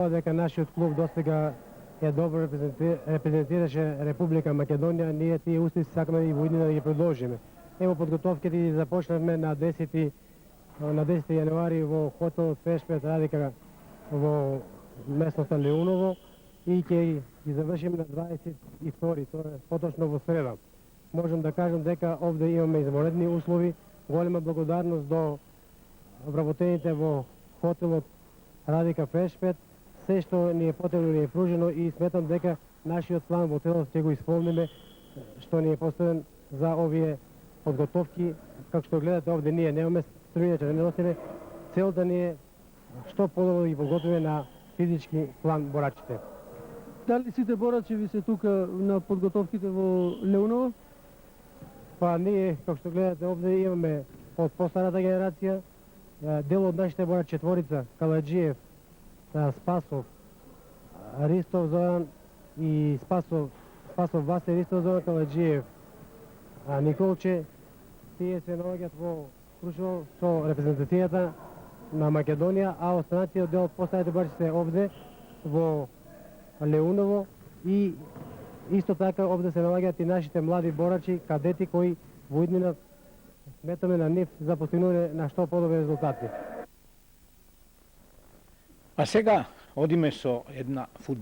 Дека нашиот клуб достига ја добро репрезентираше Република Македонија, ние тие успеси сакаме и во иднина да ги продолжиме. Ево подготовките ги започнавме на 10 јануари во хотел Фешпет Радика во местноста Леуново и ќе ги завршиме на 22, тоа е поточно во среда. Можам да кажам дека овде имаме изморедни услови, голема благодарност до вработените во хотелот Радика Фешпет, се што ни е потребно ни е пружено и сметам дека нашиот план во целост ќе го исполниме што ни е поставен за овие подготовки. Како што гледате овде ние немаме струјача, не носиме, целта ни е што подобро ги подготвиме на физички план борачите. Дали сите борачи ви се тука на подготовките во Леуново? Па ние, како што гледате овде, имаме од постарата генерација, дел од нашите борачи четворица, Каладжиев, Спасов, Ристов Зоран и Спасов Васе, Ристов Зоран, Каладжиев, Николче, тие се наоѓаат во Крушево со репрезентацијата на Македонија, а останатиот дел од постарите борачи се овде во Леуново и исто така овде се наоѓаат и нашите млади борачи, кадети кои во иднина сметаме на нив за постигнување на што подобри резултати. А сега одиме со една фудбал